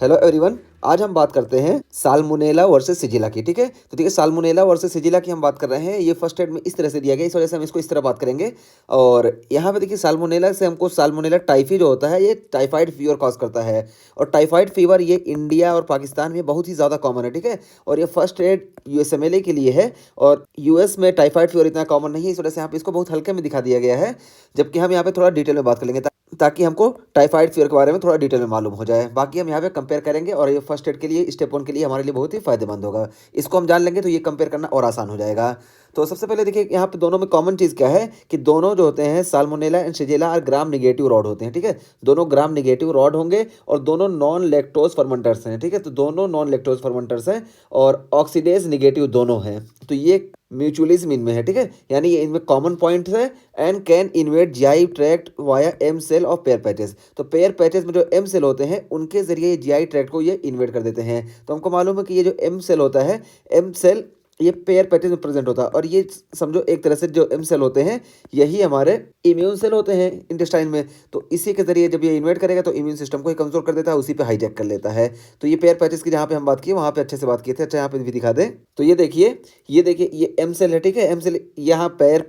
Hello everyone. आज हम बात करते हैं साल्मोनेला वर्सेस सिजिला की। ठीक है, तो देखिए साल्मोनेला वर्सेस सिजिला की हम बात कर रहे हैं। ये फर्स्ट एड में इस तरह से दिया गया, इस वजह से हम इसको इस तरह बात करेंगे। और यहाँ पे देखिए साल्मोनेला से हमको साल्मोनेला टाइफी जो होता है ये टाइफाइड फीवर कॉज करता है। और टाइफाइड फीवर ये इंडिया और पाकिस्तान में बहुत ही ज़्यादा कॉमन है। ठीक है, और ये फर्स्ट एड यूएसएमएलए के लिए है। और यूएस में टाइफाइड फीवर इतना कॉमन नहीं है, इस वजह से यहाँ पे इसको बहुत हल्के में दिखा दिया गया है। जबकि हम यहाँ पे थोड़ा डिटेल में बात कर लेंगे ताकि हमको टाइफाइड फीवर के बारे में थोड़ा डिटेल में मालूम हो जाए। बाकी हम यहाँ पे कंपेयर करेंगे और ये फर्स्ट एड के लिए, स्टेप 1 के लिए हमारे लिए बहुत ही फायदेमंद होगा। इसको हम जान लेंगे तो ये कंपेयर करना और आसान हो जाएगा। तो सबसे पहले देखिए यहाँ पे दोनों में कॉमन चीज़ क्या है कि दोनों जो होते हैं साल्मोनेला एंड शिजेला और ग्राम निगेटिव रॉड होते हैं। ठीक है, दोनों ग्राम निगेटिव रॉड होंगे और दोनों नॉन लैक्टोज फर्मेंटर्स हैं। ठीक है, तो दोनों नॉन लैक्टोज फर्मेंटर्स हैं और ऑक्सीडेज निगेटिव दोनों हैं। तो ये म्यूचुअलिज्म इनमें है। ठीक है, यानी ये इनमें कॉमन पॉइंट्स है। And can invade GI tract via M cell of Peyer patches. तो पेयर पैचेस में जो एम सेल होते हैं उनके जरिए ये जीआई ट्रैक्ट को ये इन्वेट कर देते हैं। तो हमको मालूम है कि ये जो एम सेल होता है, एम सेल ये पेयर पैचेस में प्रेजेंट होता है। और ये समझो एक तरह से जो एम सेल होते हैं यही हमारे इम्यून सेल होते हैं इंटेस्टाइन में। तो इसी के जरिए जब ये इन्वेट करेगा तो इम्यून सिस्टम को ही कमजोर कर देता है, उसी पे हाईजैक कर लेता है। तो ये पेयर पैचेस की जहाँ पे हम बात किए वहाँ पे अच्छे से बात किए थे। अच्छा यहाँ पे भी दिखा दें तो ये देखिए, ये एम सेल है। ठीक है, एम सेल यहाँ पेयर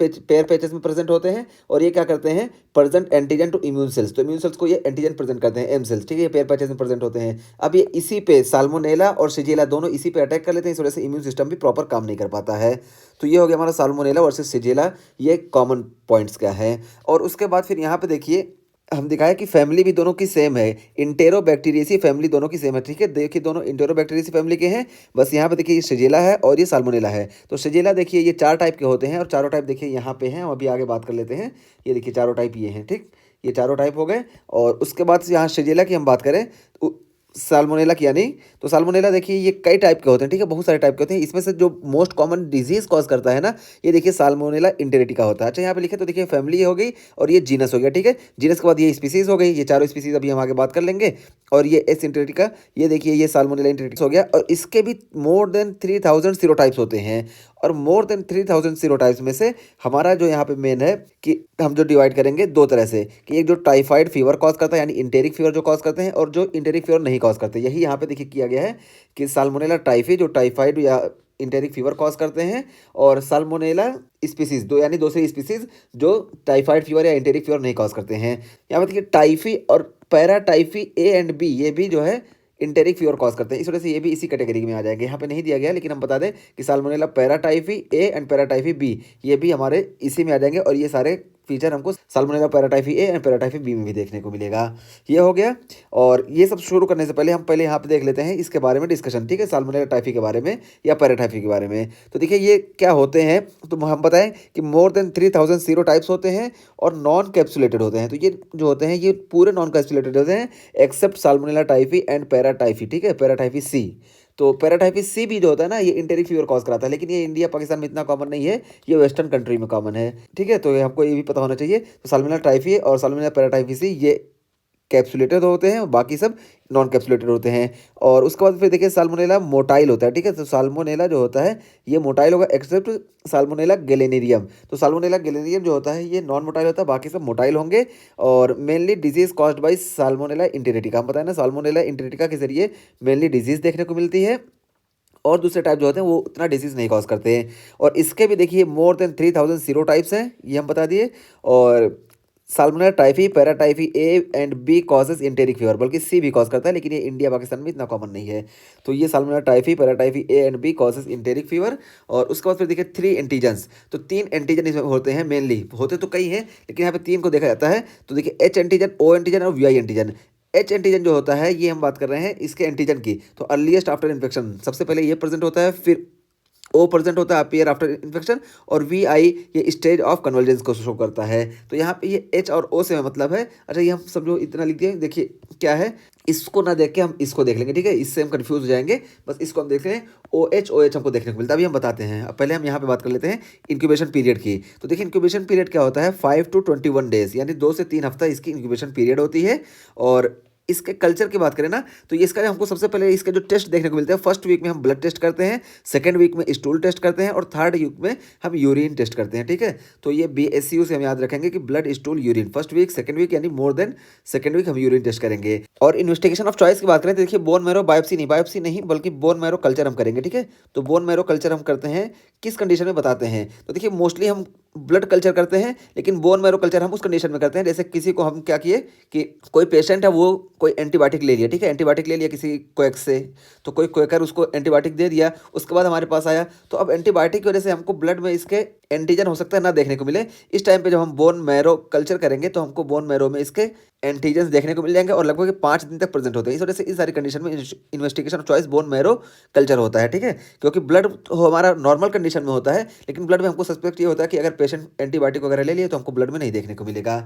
पैचेस में प्रेजेंट होते हैं और ये क्या करते हैं, present antigen to immune cells. तो इम्यून सेल्स को ये एंटीजन प्रेजेंट करते हैं एम सेल्स। ठीक है, ये पेयर पैचेस में प्रेजेंट होते हैं। अब ये इसी पे साल्मोनेला और शिजेला दोनों इसी पे अटैक कर लेते हैं, इस वजह से इम्यून सिस्टम भी प्रॉपर काम नहीं कर पाता है। तो ये हो गया हमारा साल्मोनेला वर्सेस शिजेला, ये कॉमन पॉइंट्स क्या है। और उसके बाद फिर यहाँ पे देखिए हम दिखाया कि फैमिली भी दोनों की सेम है, इंटेरोबैक्टीरियसी फैमिली दोनों की सेम है। ठीक है, देखिए दोनों इंटेरोबैक्टीरियसी फैमिली के हैं। बस यहाँ पे देखिए ये शिजेला है और ये साल्मोनेला है। तो शिजेला देखिए ये 4 टाइप के होते हैं और चारों टाइप देखिए यहाँ पे हैं। हम अभी आगे बात कर लेते हैं। ये देखिए चारों टाइप ये हैं। ठीक, ये चारों टाइप हो गए। और उसके बाद यहाँ शिजेला की हम बात करें साल्मोनेला की, यानी तो साल्मोनेला देखिए ये कई टाइप के होते हैं। ठीक है, बहुत सारे टाइप के होते हैं। इसमें से जो मोस्ट कॉमन डिजीज कॉज करता है ना, ये देखिए साल्मोनेला इंटेरिटिका होता है। अच्छा यहाँ पे लिखे तो देखिए फैमिली हो गई और ये जीनस हो गया। ठीक है, जीनस के बाद ये स्पीसीज हो गई। ये चारों स्पीसीज अभी हम आगे बात कर लेंगे। और ये एस इंटेरिटिका, ये देखिए ये साल्मोनेला इंटेरिटिका हो गया। और इसके भी मोर देन 3000 सीरोटाइप्स होते हैं। और मोर देन 3000 सीरोटाइप्स में से हमारा जो यहाँ पे मेन है कि हम जो डिवाइड करेंगे 2 तरह से, कि एक जो टाइफाइड फीवर कॉज करता है यानी इंटेरिक फीवर जो कॉज करते हैं, और जो इंटेरिक फीवर नहीं कॉज करते। यही यहाँ पे देखिए किया गया है कि साल्मोनेला टाइफी जो टाइफाइड या इंटेरिक फीवर कॉज करते हैं, और साल्मोनेला स्पीसीज दो यानी दूसरी स्पीसीज जो टाइफाइड फीवर या इंटेरिक फीवर नहीं कॉज करते हैं। यहाँ पे देखिए टाइफी और पैराटाइफी ए एंड बी ये भी जो है इंटेरिक फीवर कॉज करते हैं, इस वजह से ये भी इसी कैटेगरी में आ जाएंगे। यहाँ पे नहीं दिया गया लेकिन हम बता दें कि Salmonella paratyphi A and paratyphi B ये भी हमारे इसी में आ जाएंगे। और ये सारे फीचर हमको Salmonella paratyphi A and paratyphi B में भी देखने को मिलेगा। ये हो गया। और ये सब शुरू करने से पहले हम पहले यहाँ पे देख लेते हैं इसके बारे में डिस्कशन। ठीक है, साल्मोनेला टाइफी के बारे में या पैराटाइफी के बारे में। तो देखिए ये क्या होते हैं, तो हम बताएं कि मोर देन 3000 सीरोटाइप्स होते हैं और नॉन कैप्सुलेटेड होते हैं। तो ये जो होते हैं ये पूरे नॉन कैप्सुलेटेड होते हैं except Salmonella typhi and paratyphi. ठीक है, पैराटाइफी सी। तो पैराटाइफिस सी भी जो होता है ना ये इंटेरिक फीवर कॉज कराता है, लेकिन ये इंडिया पाकिस्तान में इतना कॉमन नहीं है, ये वेस्टर्न कंट्री में कॉमन है। ठीक है, तो हमको ये भी पता होना चाहिए। तो साल्मोनेला टाइफी और साल्मोनेला पैराटाइफिस सी ये कैप्सुलेटेड होते हैं, बाकी सब नॉन कैप्सुलेटेड होते हैं। और उसके बाद फिर देखिए साल्मोनेला मोटाइल होता है। ठीक है, तो साल्मोनेला जो होता है ये मोटाइल होगा एक्सेप्ट साल्मोनेला गैलेनेरियम। तो साल्मोनेला गैलेनेरियम जो होता है ये नॉन मोटाइल होता है, बाकी सब मोटाइल होंगे। और mainly disease caused by Salmonella enterica. हम बताएं ना साल्मोनेला इंटेरिटिका के जरिए मेनली डिजीज देखने को मिलती है, और दूसरे टाइप जो होते हैं वो उतना डिसीज नहीं कॉज करते हैं। और इसके भी देखिए मोर देन 3000 सीरोटाइप्स हैं, ये हम बता दिए। और Salmonella typhi paratyphi A and B causes enteric fever, बल्कि सी भी कॉज करता है, लेकिन ये इंडिया पाकिस्तान में इतना कॉमन नहीं है। तो ये Salmonella typhi paratyphi A and B causes enteric fever. और उसके बाद फिर देखिए 3 एंटीजन्स। तो 3 एंटीजन इसमें होते हैं, मेनली होते तो कई हैं लेकिन यहाँ पे 3 को देखा जाता है। तो देखिए एच एंटीजन, ओ एंटीजन और V I antigen. H antigen जो होता है ये हम बात कर रहे हैं इसके एंटीजन की। तो अर्लीस्ट आफ्टर इन्फेक्शन, सबसे पहले ये प्रेजेंट होता है, फिर ओ प्रेजेंट होता है अपीयर आफ्टर इन्फेक्शन, और वी आई ये स्टेज ऑफ कन्वर्जेंस को शो करता है। तो यहाँ पे ये एच और ओ से मतलब है। अच्छा ये हम सब जो इतना लिख दिए, देखिए क्या है, इसको ना देख के हम इसको देख लेंगे। ठीक है, इससे हम कंफ्यूज हो जाएंगे, बस इसको हम देख लें। ओ एच हमको देखने को मिलता है, अभी हम बताते हैं। अब पहले हम यहाँ पे बात कर लेते हैं इंक्यूबेशन पीरियड की। तो देखिए इंक्यूबेशन पीरियड क्या होता है, 5 to 21 डेज, यानी 2 से 3 हफ्ता इसकी इंक्यूबेशन पीरियड होती है। और इसके कल्चर की बात करें ना, तो ये इसका हमको सबसे पहले इसके जो टेस्ट देखने को मिलते हैं, फर्स्ट वीक में हम ब्लड टेस्ट करते हैं, सेकंड वीक में स्टूल टेस्ट करते हैं और थर्ड वीक में हम यूरिन टेस्ट करते हैं, ठीक है। तो ये BSU से हम याद रखेंगे कि blood, stool, urine, first week, second week, यानी मोर देन सेकंड वीक हम यूरिन टेस्ट करेंगे। और इन्वेस्टिगेशन ऑफ चॉइस की बात करें तो देखिए बोन मैरो, बायोप्सी नहीं बल्कि बोन मैरो कल्चर हम करेंगे, ठीक है। तो बोन मैरो कल्चर हम करते हैं किस कंडीशन में बताते हैं, तो देखिए मोस्टली हम ब्लड कल्चर करते हैं, लेकिन बोन मैरो कल्चर हम उस कंडीशन में करते हैं जैसे किसी को हम क्या किए कि कोई पेशेंट है, वो कोई एंटीबायोटिक ले लिया, ठीक है, एंटीबायोटिक ले लिया किसी क्वेक से, तो कोई क्वेकर उसको एंटीबायोटिक दे दिया, उसके बाद हमारे पास आया, तो अब एंटीबायोटिक की वजह से हमको ब्लड में इसके एंटीजन हो सकता है ना देखने को मिले। इस टाइम पे जब हम बोन मैरो कल्चर करेंगे तो हमको बोन मैरो में इसके एंटीजन देखने को मिल जाएंगे और लगभग 5 दिन तक प्रेजेंट होते हैं। इस वजह से इस सारी कंडीशन में investigation of choice bone marrow culture होता है, ठीक है। क्योंकि ब्लड तो हमारा नॉर्मल कंडीशन में होता है, लेकिन ब्लड में हमको सस्पेक्ट ये होता है कि अगर पेशेंट एंटीबायोटिक वगैरह ले लिए तो हमको ब्लड में नहीं देखने को मिलेगा।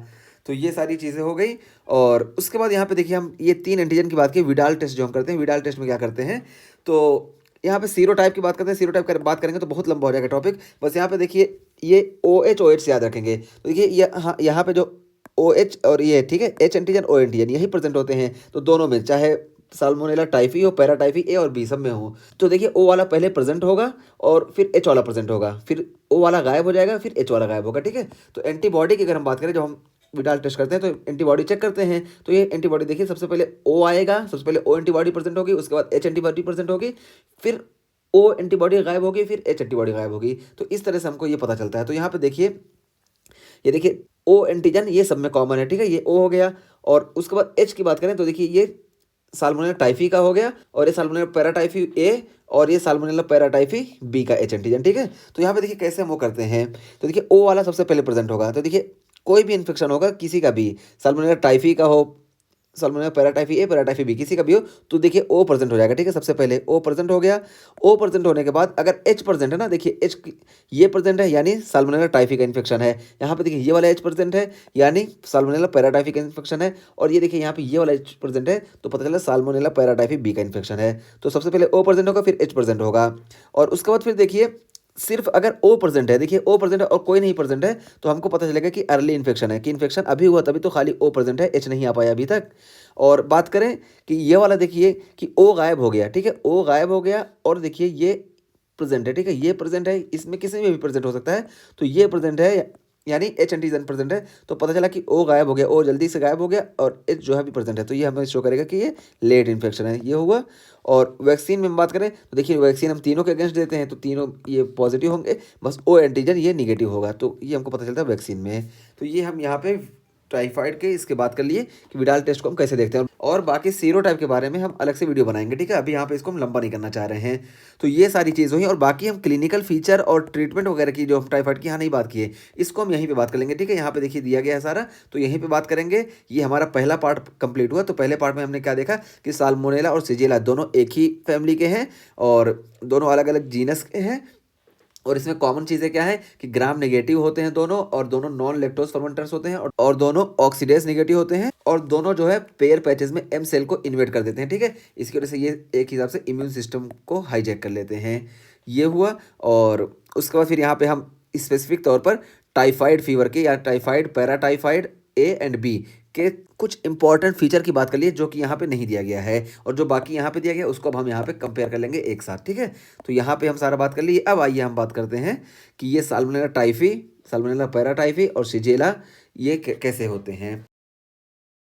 तो ये सारी चीज़ें हो गई। और उसके बाद यहाँ पे देखिए हम ये 3 एंटीजन की बात की, विडाल टेस्ट जो हम करते हैं, विडाल टेस्ट में क्या करते हैं, तो यहाँ पे सीरो टाइप की बात करते हैं। सीरो टाइप की बात करेंगे तो बहुत लंबा हो जाएगा टॉपिक, बस यहाँ पे देखिए ये OH से याद रखेंगे। तो देखिए यहाँ पे जो OH और ये, ठीक है, H एंटीजन O एंटीजन यही प्रेजेंट होते हैं। तो दोनों में चाहे साल्मोनेला टाइफी हो, पैराटाइफी A और B सब में हो, तो देखिए O वाला पहले प्रेजेंट होगा और फिर H वाला प्रेजेंट होगा, फिर O वाला गायब हो जाएगा, फिर H वाला गायब होगा, ठीक है। तो एंटीबॉडी की अगर हम बात करें, जब हम विडाल टेस्ट करते हैं तो एंटीबॉडी चेक करते हैं, तो ये एंटीबॉडी देखिए सबसे पहले O आएगा, सबसे पहले O एंटीबॉडी प्रेजेंट होगी, उसके बाद H एंटीबॉडी प्रेजेंट होगी, फिर O एंटीबॉडी गायब होगी, फिर H एंटीबॉडी गायब होगी। तो इस तरह से हमको ये पता चलता है। तो यहाँ पे देखिए, ये देखिए O एंटीजन ये सब में कॉमन है, ठीक है, ये O हो गया। और उसके बाद H की बात करें तो देखिए ये साल्मोनेला टाइफी का हो गया, और ये साल्मोनेला पैराटाइफी A, और ये साल्मोनेला पैराटाइफी B का H एंटीजन, ठीक है। तो यहाँ पे देखिए कैसे हम वो करते हैं, तो देखिए O वाला सबसे पहले प्रेजेंट होगा। तो देखिए कोई भी इन्फेक्शन होगा किसी का भी, साल्मोनेला टाइफी का हो, salmonella paratyphi A, paratyphi B, किसी का भी हो, तो देखिए O प्रेजेंट हो जाएगा, ठीक है। सबसे पहले O प्रेजेंट हो गया। O प्रेजेंट होने के बाद अगर H प्रेजेंट है ना, देखिए H ये प्रेजेंट है यानी साल्मोनेला टाइफी का इन्फेक्शन है। यहाँ पे देखिए ये वाला H प्रेजेंट है यानी साल्मोनेला पैराटाइफी का इन्फेक्शन है। और ये देखिए यहाँ पे ये वाला H प्रेजेंट है, तो पता चला साल्मोनेला पैराटाइफी B का इन्फेक्शन है। तो सबसे पहले O प्रेजेंट होगा, फिर H प्रेजेंट होगा। और उसके बाद फिर देखिए सिर्फ अगर O प्रेजेंट है, देखिए O प्रेजेंट है और कोई नहीं प्रेजेंट है, तो हमको पता चलेगा कि अर्ली इन्फेक्शन है, कि इन्फेक्शन अभी हुआ तभी तो खाली O प्रेजेंट है, H नहीं आ पाया अभी तक। और बात करें कि ये वाला देखिए कि O गायब हो गया, ठीक है, O गायब हो गया और देखिए ये प्रेजेंट है, ठीक है, ये प्रेजेंट है, इसमें किसी में भी प्रेजेंट हो सकता है। तो ये प्रेजेंट है यानी H एंटीजन प्रेजेंट है, तो पता चला कि O गायब हो गया, O जल्दी से गायब हो गया और H जो है भी प्रेजेंट है, तो ये हमें शो करेगा कि ये लेट इन्फेक्शन है, ये हुआ। और वैक्सीन में हम बात करें तो देखिए वैक्सीन हम तीनों के अगेंस्ट देते हैं, तो तीनों ये पॉजिटिव होंगे, बस O एंटीजन ये निगेटिव होगा, तो ये हमको पता चलता है वैक्सीन में। तो ये हम यहाँ पे टाइफाइड के इसके बात कर लिए कि विडाल टेस्ट को हम कैसे देखते हैं, और बाकी सीरो टाइप के बारे में हम अलग से वीडियो बनाएंगे, ठीक है। अभी यहाँ पे इसको हम लंबा नहीं करना चाह रहे हैं। तो ये सारी चीज़ हुई, और बाकी हम क्लिनिकल फीचर और ट्रीटमेंट वगैरह की जो हम टाइफाइड की यहाँ नहीं बात किए, इसको हम यहीं पे बात कर लेंगे, ठीक है। यहाँ पे देखिए दिया गया है सारा, तो यहीं पे बात करेंगे। ये हमारा पहला पार्ट कंप्लीट हुआ। तो पहले पार्ट में हमने क्या देखा कि साल्मोनेला और शिगेला दोनों एक ही फैमिली के हैं और दोनों अलग अलग जीनस के हैं। और इसमें कॉमन चीज़ें क्या है कि ग्राम नेगेटिव होते हैं दोनों, और दोनों नॉन लैक्टोज फर्मेंटर्स होते हैं, और दोनों ऑक्सीडेज नेगेटिव होते हैं, और दोनों जो है पेयर पैचेस में M सेल को इन्वेट कर देते हैं, ठीक है। इसकी वजह से ये एक हिसाब से इम्यून सिस्टम को हाईजैक कर लेते हैं, ये हुआ। और उसके बाद फिर यहाँ पे हम स्पेसिफिक तौर पर टाइफाइड फीवर के या typhoid, paratyphoid A and B के कुछ इंपॉर्टेंट फीचर की बात कर लिए, जो कि यहाँ पे नहीं दिया गया है, और जो बाकी यहाँ पे दिया गया है उसको अब हम यहाँ पे कंपेयर कर लेंगे एक साथ, ठीक है। तो यहाँ पे हम सारा बात कर लिए। अब आइए हम बात करते हैं कि ये साल्मोनेला टाइफी, साल्मोनेला पैराटाइफी और शिगेला ये कैसे होते हैं।